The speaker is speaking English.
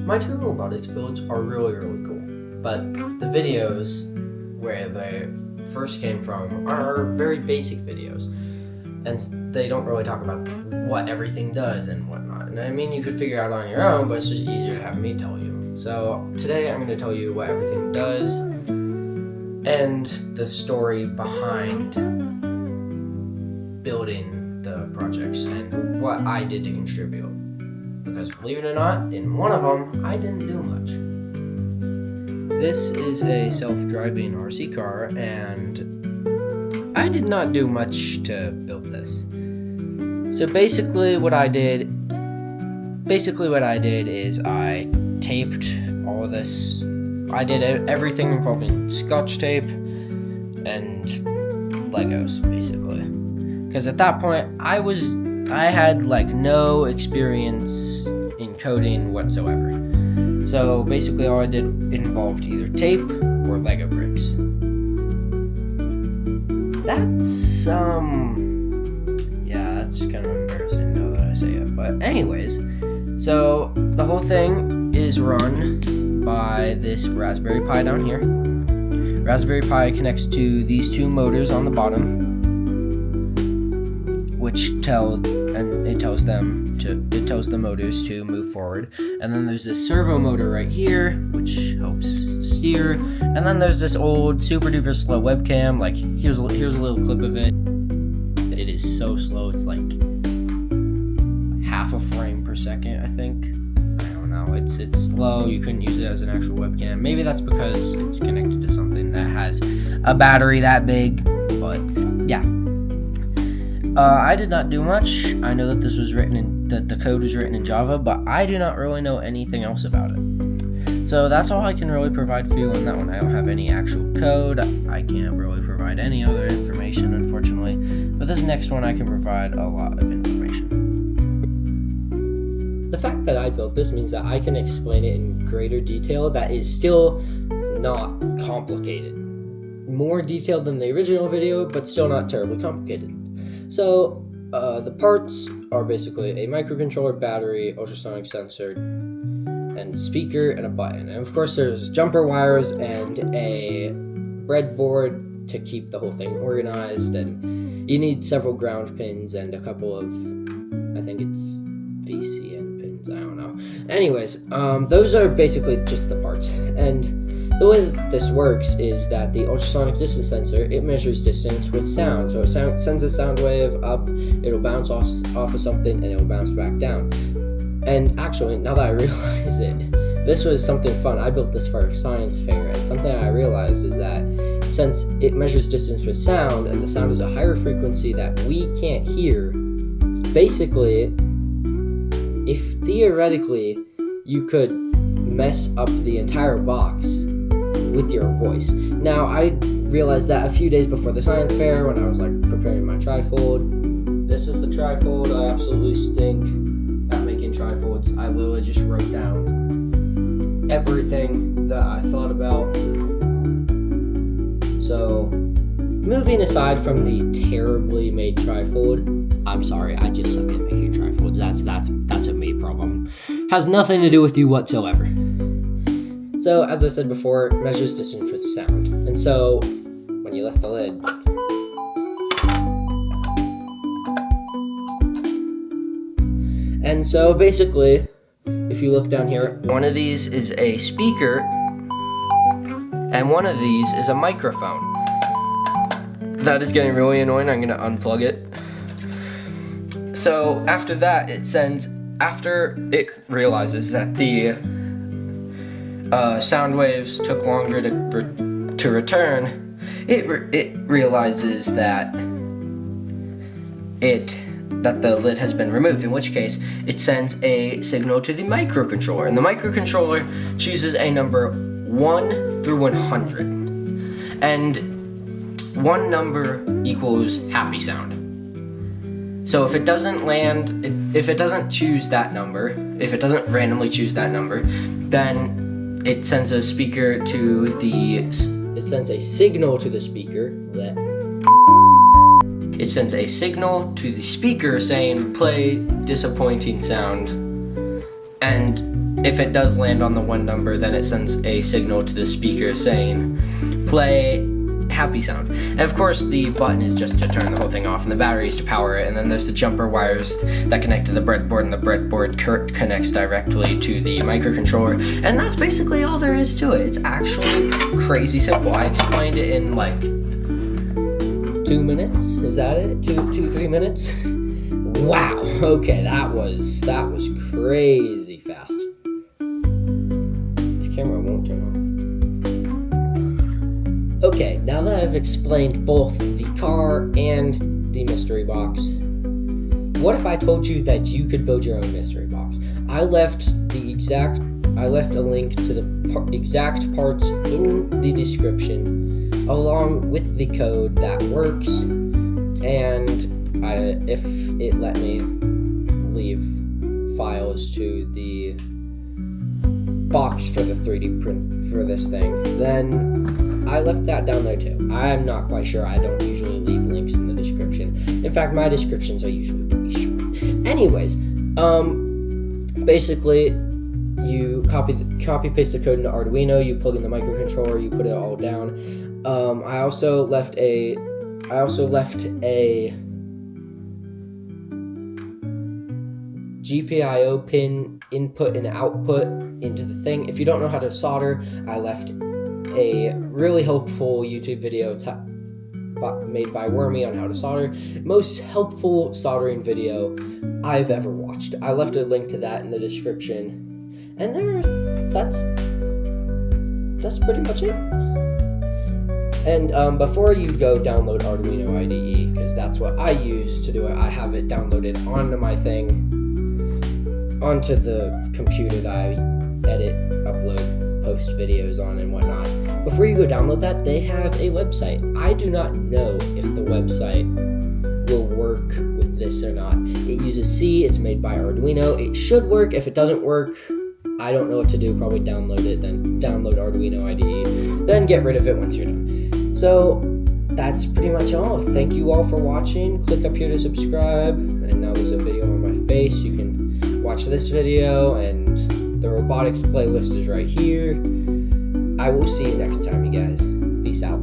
My two robotics builds are really cool, but the videos where they first came from are very basic videos, and they don't really talk about what everything does and whatnot. And I mean, you could figure out on your own, but it's just easier to have me tell you. So today I'm going to tell you what everything does and the story behind building the projects and what I did to contribute. Because believe it or not, in one of them, I didn't do much. This is a self-driving RC car, and I did not do much to build this. So basically what I did is I taped all of this. I did everything involving Scotch tape and Legos, basically. Because at that point, I had like no experience in coding whatsoever. So basically all I did involved either tape or Lego bricks. That's that's kind of embarrassing now that I say it. But anyways, so the whole thing is run by this Raspberry Pi down here. Raspberry Pi connects to these two motors on the bottom, which tells the motors to move forward. And then there's this servo motor right here, which helps steer. And then there's this old super duper slow webcam. Like here's a little clip of it. It is so slow. It's like half a frame per second, I think. I don't know. It's slow. You couldn't use it as an actual webcam. Maybe that's because it's connected to something that has a battery that big. But yeah. I did not do much. I know that the code was written in Java, but I do not really know anything else about it. So that's all I can really provide for you on that one. I don't have any actual code. I can't really provide any other information, unfortunately. But this next one, I can provide a lot of information. The fact that I built this means that I can explain it in greater detail that is still not complicated. More detailed than the original video, but still not terribly complicated. So, the parts are basically a microcontroller, battery, ultrasonic sensor, and speaker, and a button. And of course there's jumper wires and a breadboard to keep the whole thing organized, and you need several ground pins and a couple of, I think it's VCN pins, I don't know. Anyways, those are basically just the parts. And the way that this works is that the ultrasonic distance sensor, it measures distance with sound. So it sends a sound wave up, it'll bounce off of something, and it'll bounce back down. And actually, now that I realize it, this was something fun. I built this for a science fair, and something I realized is that since it measures distance with sound, and the sound is a higher frequency that we can't hear, basically, if theoretically you could mess up the entire box with your voice. Now, I realized that a few days before the science fair when I was like preparing my trifold. This is the trifold. I absolutely stink at making trifolds. I literally just wrote down everything that I thought about. So, moving aside from the terribly made trifold, I'm sorry, I just suck at making trifolds. That's a me problem. Has nothing to do with you whatsoever. So, as I said before, it measures distance with sound. And so, when you lift the lid, and so basically, if you look down here, one of these is a speaker, and one of these is a microphone. That is getting really annoying. I'm going to unplug it. So, after that, after it realizes that the sound waves took longer to return, it realizes that the lid has been removed, in which case it sends a signal to the microcontroller, and the microcontroller chooses a number 1 through 100, and one number equals happy sound. So if it doesn't choose that number, if it doesn't randomly choose that number, then it sends a signal to the speaker. It sends a signal to the speaker saying play disappointing sound, and if it does land on the one number, then it sends a signal to the speaker saying, play happy sound. And of course, the button is just to turn the whole thing off, and the battery is to power it, and then there's the jumper wires that connect to the breadboard, and the breadboard connects directly to the microcontroller, and that's basically all there is to it. It's actually crazy simple. I explained it in like 2 minutes. Is that it? 3 minutes? Wow. Okay, that was crazy fast. This camera won't turn off. Okay, now that I've explained both the car and the mystery box, what if I told you that you could build your own mystery box? I left a link to the exact parts in the description, along with the code that works, and if it let me leave files to the box for the 3D print for this thing, then I left that down there too. I'm not quite sure. I don't usually leave links in the description. In fact, my descriptions are usually pretty short. Anyways, basically, you copy paste the code into Arduino. You plug in the microcontroller. You put it all down. I also left a GPIO pin input and output into the thing. If you don't know how to solder, I left a really helpful YouTube video made by Wormy on how to solder. Most helpful soldering video I've ever watched. I left a link to that in the description. And that's pretty much it. And before you go download Arduino IDE, because that's what I use to do it, I have it downloaded onto my thing, onto the computer that I edit, upload, post videos on and whatnot. Before you go download that, they have a website. I do not know if the website will work with this or not. It uses C, it's made by Arduino. It should work. If it doesn't work, I don't know what to do. Probably download it, then download Arduino IDE, then get rid of it once you're done. So that's pretty much all. Thank you all for watching. Click up here to subscribe. And now there's a video on my face. You can watch this video, and the robotics playlist is right here. I will see you next time, you guys. Peace out.